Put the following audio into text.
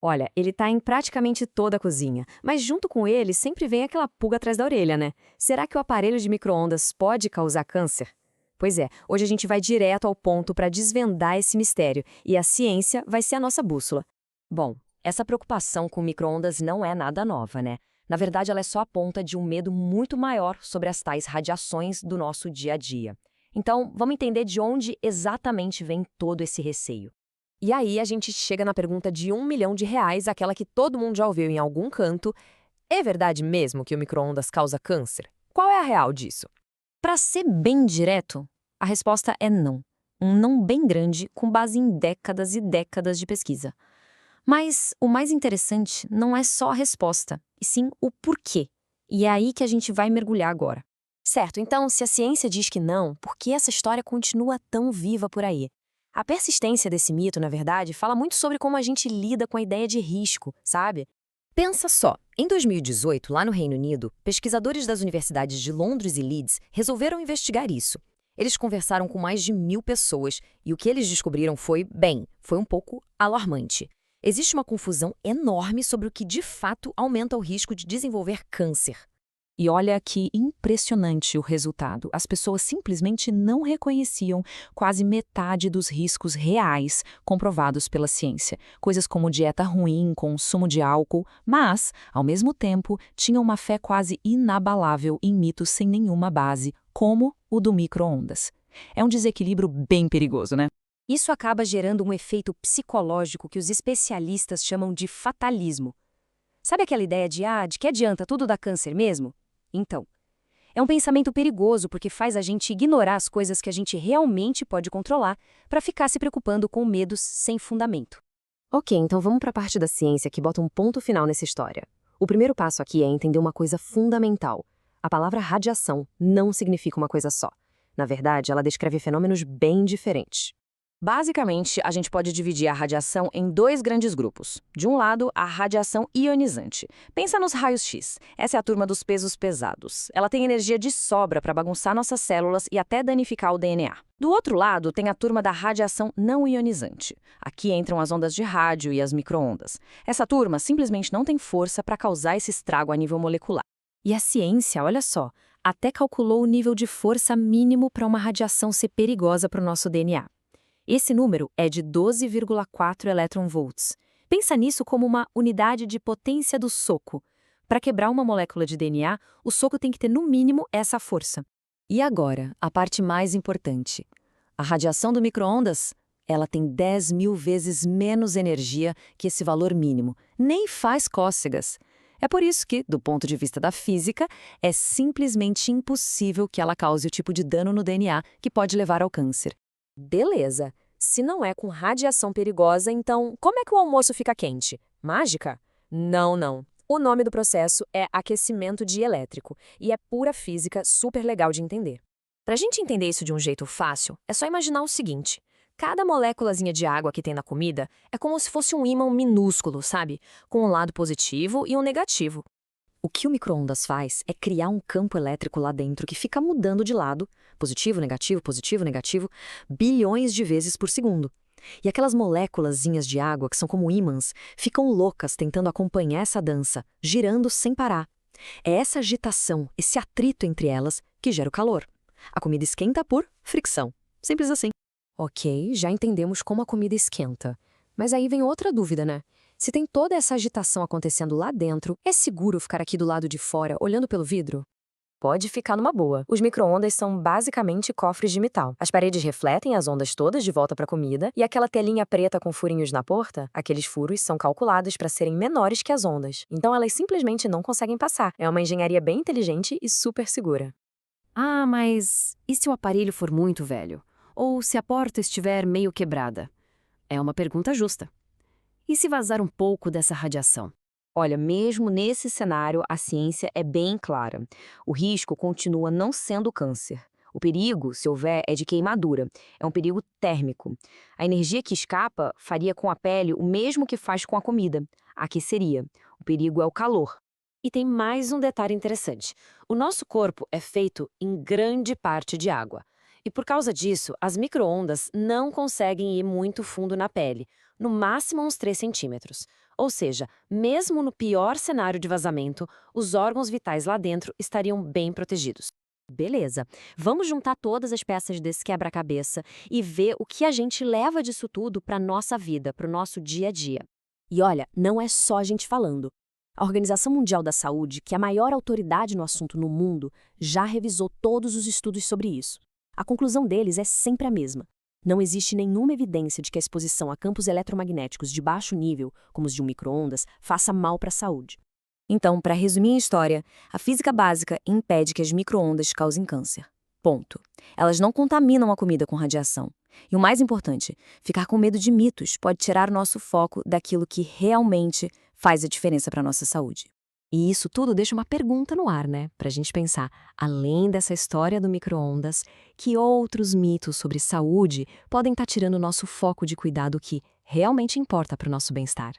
Olha, ele tá em praticamente toda a cozinha, mas junto com ele sempre vem aquela pulga atrás da orelha, né? Será que o aparelho de micro-ondas pode causar câncer? Pois é, hoje a gente vai direto ao ponto para desvendar esse mistério, e a ciência vai ser a nossa bússola. Bom, essa preocupação com micro-ondas não é nada nova, né? Na verdade, ela é só a ponta de um medo muito maior sobre as tais radiações do nosso dia a dia. Então, vamos entender de onde exatamente vem todo esse receio. E aí a gente chega na pergunta de R$ 1 milhão, aquela que todo mundo já ouviu em algum canto. É verdade mesmo que o micro-ondas causa câncer? Qual é a real disso? Para ser bem direto, a resposta é não. Um não bem grande, com base em décadas e décadas de pesquisa. Mas o mais interessante não é só a resposta, e sim o porquê. E é aí que a gente vai mergulhar agora. Certo, então, se a ciência diz que não, por que essa história continua tão viva por aí? A persistência desse mito, na verdade, fala muito sobre como a gente lida com a ideia de risco, sabe? Pensa só, em 2018, lá no Reino Unido, pesquisadores das universidades de Londres e Leeds resolveram investigar isso. Eles conversaram com mais de 1.000 pessoas e o que eles descobriram foi um pouco alarmante. Existe uma confusão enorme sobre o que de fato aumenta o risco de desenvolver câncer. E olha que impressionante o resultado. As pessoas simplesmente não reconheciam quase metade dos riscos reais comprovados pela ciência. Coisas como dieta ruim, consumo de álcool, mas, ao mesmo tempo, tinham uma fé quase inabalável em mitos sem nenhuma base, como o do micro-ondas. É um desequilíbrio bem perigoso, né? Isso acaba gerando um efeito psicológico que os especialistas chamam de fatalismo. Sabe aquela ideia de que adianta tudo dar câncer mesmo? Então, é um pensamento perigoso porque faz a gente ignorar as coisas que a gente realmente pode controlar para ficar se preocupando com medos sem fundamento. Ok, então vamos para a parte da ciência que bota um ponto final nessa história. O primeiro passo aqui é entender uma coisa fundamental. A palavra radiação não significa uma coisa só. Na verdade, ela descreve fenômenos bem diferentes. Basicamente, a gente pode dividir a radiação em dois grandes grupos. De um lado, a radiação ionizante. Pensa nos raios X. Essa é a turma dos pesos pesados. Ela tem energia de sobra para bagunçar nossas células e até danificar o DNA. Do outro lado, tem a turma da radiação não ionizante. Aqui entram as ondas de rádio e as micro-ondas. Essa turma simplesmente não tem força para causar esse estrago a nível molecular. E a ciência, olha só, até calculou o nível de força mínimo para uma radiação ser perigosa para o nosso DNA. Esse número é de 12,4 elétron-volts. Pensa nisso como uma unidade de potência do soco. Para quebrar uma molécula de DNA, o soco tem que ter no mínimo essa força. E agora, a parte mais importante. A radiação do micro-ondas, ela tem 10.000 vezes menos energia que esse valor mínimo. Nem faz cócegas. É por isso que, do ponto de vista da física, é simplesmente impossível que ela cause o tipo de dano no DNA que pode levar ao câncer. Beleza. Se não é com radiação perigosa, então como é que o almoço fica quente? Mágica? Não, não. O nome do processo é aquecimento dielétrico e é pura física super legal de entender. Para a gente entender isso de um jeito fácil, é só imaginar o seguinte. Cada moléculazinha de água que tem na comida é como se fosse um ímã minúsculo, sabe? Com um lado positivo e um negativo. O que o micro-ondas faz é criar um campo elétrico lá dentro que fica mudando de lado, positivo, negativo, bilhões de vezes por segundo. E aquelas moléculazinhas de água, que são como ímãs, ficam loucas tentando acompanhar essa dança, girando sem parar. É essa agitação, esse atrito entre elas, que gera o calor. A comida esquenta por fricção. Simples assim. Ok, já entendemos como a comida esquenta. Mas aí vem outra dúvida, né? Se tem toda essa agitação acontecendo lá dentro, é seguro ficar aqui do lado de fora, olhando pelo vidro? Pode ficar numa boa. Os micro-ondas são basicamente cofres de metal. As paredes refletem as ondas todas de volta para a comida, e aquela telinha preta com furinhos na porta, aqueles furos são calculados para serem menores que as ondas. Então elas simplesmente não conseguem passar. É uma engenharia bem inteligente e super segura. Ah, mas e se o aparelho for muito velho? Ou se a porta estiver meio quebrada? É uma pergunta justa. E se vazar um pouco dessa radiação? Olha, mesmo nesse cenário, a ciência é bem clara. O risco continua não sendo câncer. O perigo, se houver, é de queimadura. É um perigo térmico. A energia que escapa faria com a pele o mesmo que faz com a comida. Aqueceria. O perigo é o calor. E tem mais um detalhe interessante. O nosso corpo é feito em grande parte de água. E por causa disso, as micro-ondas não conseguem ir muito fundo na pele, no máximo uns 3 centímetros. Ou seja, mesmo no pior cenário de vazamento, os órgãos vitais lá dentro estariam bem protegidos. Beleza, vamos juntar todas as peças desse quebra-cabeça e ver o que a gente leva disso tudo para a nossa vida, para o nosso dia a dia. E olha, não é só a gente falando. A Organização Mundial da Saúde, que é a maior autoridade no assunto no mundo, já revisou todos os estudos sobre isso. A conclusão deles é sempre a mesma. Não existe nenhuma evidência de que a exposição a campos eletromagnéticos de baixo nível, como os de um micro-ondas, faça mal para a saúde. Então, para resumir a história, a física básica impede que as micro-ondas causem câncer. Ponto. Elas não contaminam a comida com radiação. E o mais importante, ficar com medo de mitos pode tirar o nosso foco daquilo que realmente faz a diferença para a nossa saúde. E isso tudo deixa uma pergunta no ar, né? Pra gente pensar, além dessa história do micro-ondas, que outros mitos sobre saúde podem estar tirando o nosso foco de cuidado que realmente importa para o nosso bem-estar?